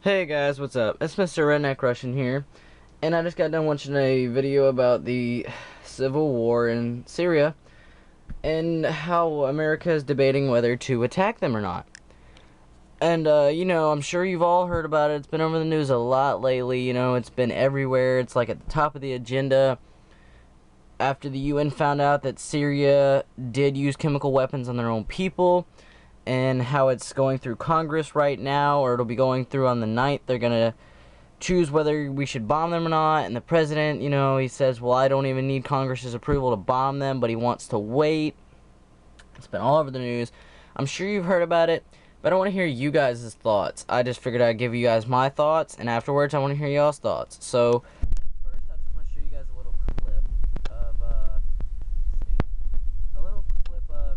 Hey guys, what's up? It's Mr. Redneck Russian here, and I just got done watching a video about the civil war in Syria and how America is debating whether to attack them or not. And, I'm sure you've all heard about it. It's been over the news a lot lately, it's been everywhere. It's like at the top of the agenda after the UN found out that Syria did use chemical weapons on their own people, and how it's going through Congress right now, or it'll be going through on the 9th. They're going to choose whether we should bomb them or not, and the president, he says, well, I don't even need Congress's approval to bomb them, but he wants to wait. It's been all over the news. I'm sure you've heard about it, but I want to hear you guys' thoughts. I just figured I'd give you guys my thoughts, and afterwards I want to hear y'all's thoughts. So, first I just want to show you guys a little clip of,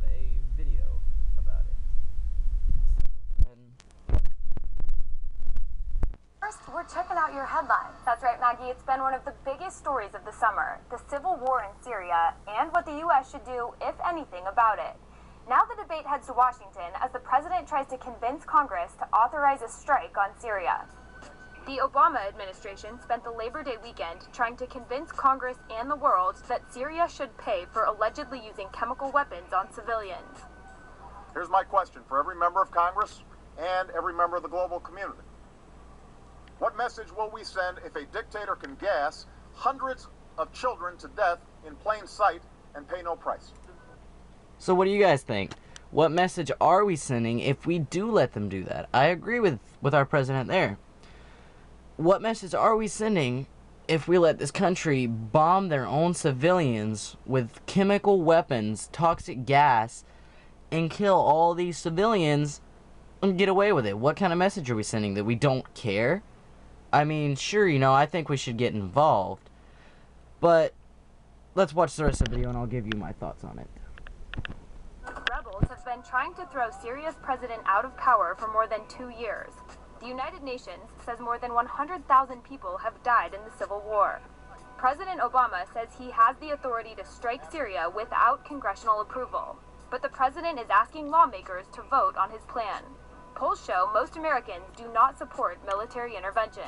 a video about it. First, we're checking out your headlines. That's right, Maggie. It's been one of the biggest stories of the summer, the civil war in Syria, and what the U.S. should do, if anything, about it. Now the debate heads to Washington as the president tries to convince Congress to authorize a strike on Syria. The Obama administration spent the Labor Day weekend trying to convince Congress and the world that Syria should pay for allegedly using chemical weapons on civilians. Here's my question for every member of Congress and every member of the global community. What message will we send if a dictator can gas hundreds of children to death in plain sight and pay no price? So what do you guys think? What message are we sending if we do let them do that? I agree with our president there. What message are we sending if we let this country bomb their own civilians with chemical weapons, toxic gas, and kill all these civilians and get away with it? What kind of message are we sending? That we don't care? I mean, sure, I think we should get involved. But let's watch the rest of the video and I'll give you my thoughts on it. Rebels have been trying to throw Syria's president out of power for more than 2 years. The United Nations says more than 100,000 people have died in the civil war. President Obama says he has the authority to strike Syria without congressional approval. But the president is asking lawmakers to vote on his plan. Polls show most Americans do not support military intervention.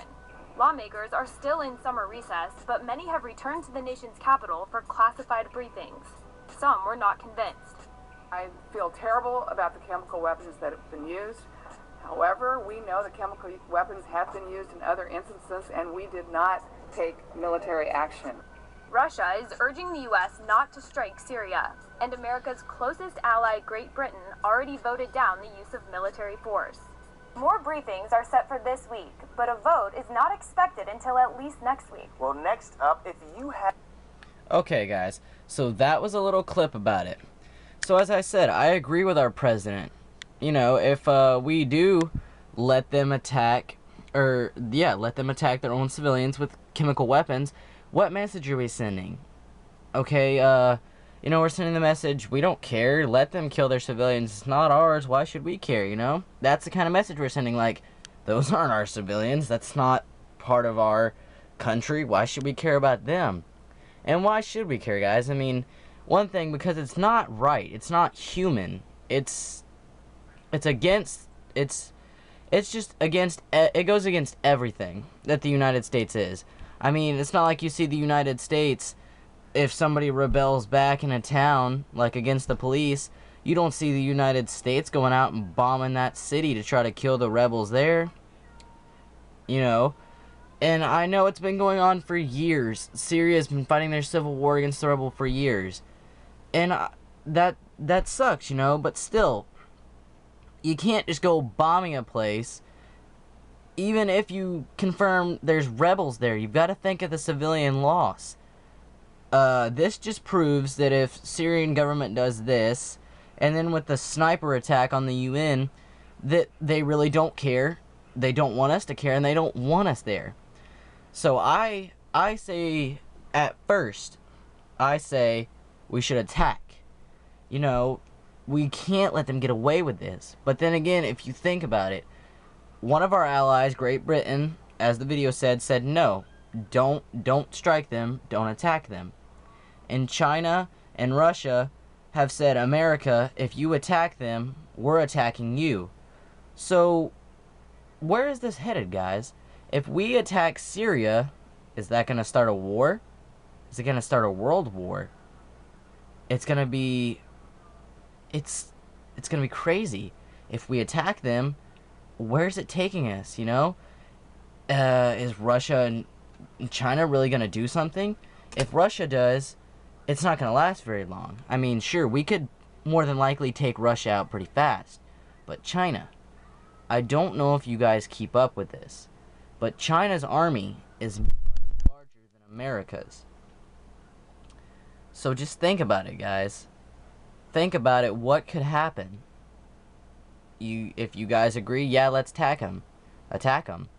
Lawmakers are still in summer recess, but many have returned to the nation's capital for classified briefings. Some were not convinced. I feel terrible about the chemical weapons that have been used. However, we know that chemical weapons have been used in other instances, and we did not take military action. Russia is urging the U.S. not to strike Syria, and America's closest ally, Great Britain, already voted down the use of military force. More briefings are set for this week, but a vote is not expected until at least next week. Well, next up, if you have... Okay, guys, so that was a little clip about it. So as I said, I agree with our president. If we do let them attack, let them attack their own civilians with chemical weapons, what message are we sending? Okay, we're sending the message, we don't care, let them kill their civilians, it's not ours, why should we care, That's the kind of message we're sending, like, those aren't our civilians, that's not part of our country, why should we care about them? And why should we care, guys? I mean, one thing, because it's not right, it's not human, it goes against everything that the United States is. I mean, it's not like you see the United States, if somebody rebels back in a town, like against the police, you don't see the United States going out and bombing that city to try to kill the rebels there. And I know it's been going on for years. Syria's been fighting their civil war against the rebel for years. And that sucks, but still, you can't just go bombing a place. Even if you confirm there's rebels there, you've got to think of the civilian loss. This just proves that if Syrian government does this, and then with the sniper attack on the UN, that they really don't care. They don't want us to care, and they don't want us there. So I say, at first, we should attack. We can't let them get away with this. But then again, if you think about it, one of our allies, Great Britain, as the video said no, don't strike them, don't attack them. And China and Russia have said, America, if you attack them, we're attacking you. So where is this headed, guys? If we attack Syria, is that going to start a war? Is it going to start a world war? It's going to be... It's going to be crazy. If we attack them, where's it taking us, you know? Is Russia and China really going to do something? If Russia does, it's not going to last very long. I mean, sure, we could more than likely take Russia out pretty fast. But China, I don't know if you guys keep up with this, but China's army is much larger than America's. So just think about it, guys. Think about it. What could happen? If you guys agree, yeah, let's attack them.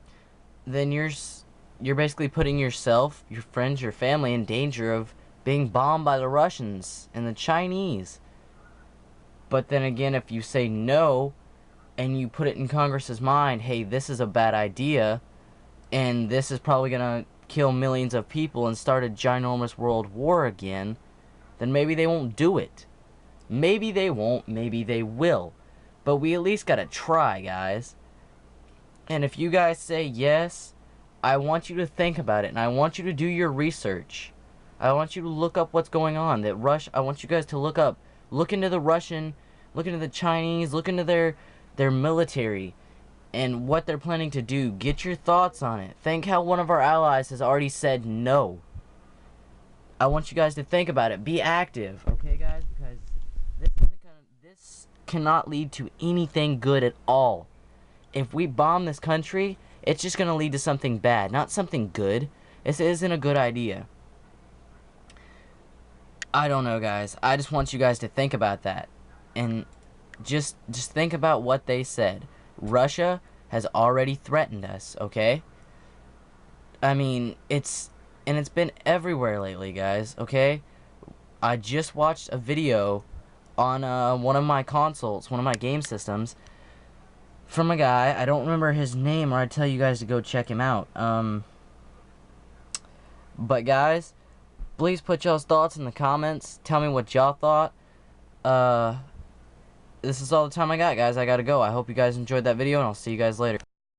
Then you're basically putting yourself, your friends, your family in danger of being bombed by the Russians and the Chinese. But then again, if you say no, and you put it in Congress's mind, hey, this is a bad idea, and this is probably gonna kill millions of people and start a ginormous world war again, then maybe they won't do it. Maybe they won't, maybe they will. But we at least gotta try, guys. And if you guys say yes, I want you to think about it, and I want you to do your research. I want you to look up what's going on. I want you guys to look into the Russian, look into the Chinese, look into their military, and what they're planning to do. Get your thoughts on it. Think how one of our allies has already said no. I want you guys to think about it. Be active, okay, guys? Because this cannot lead to anything good at all. If we bomb this country, it's just going to lead to something bad, not something good. This isn't a good idea. I don't know, guys. I just want you guys to think about that. And just think about what they said. Russia has already threatened us, okay? I mean, it's been everywhere lately, guys, okay? I just watched a video on one of my consoles, one of my game systems, from a guy. I don't remember his name, or I'd tell you guys to go check him out. But guys, please put y'all's thoughts in the comments. Tell me what y'all thought. This is all the time I got, guys. I gotta go. I hope you guys enjoyed that video, and I'll see you guys later.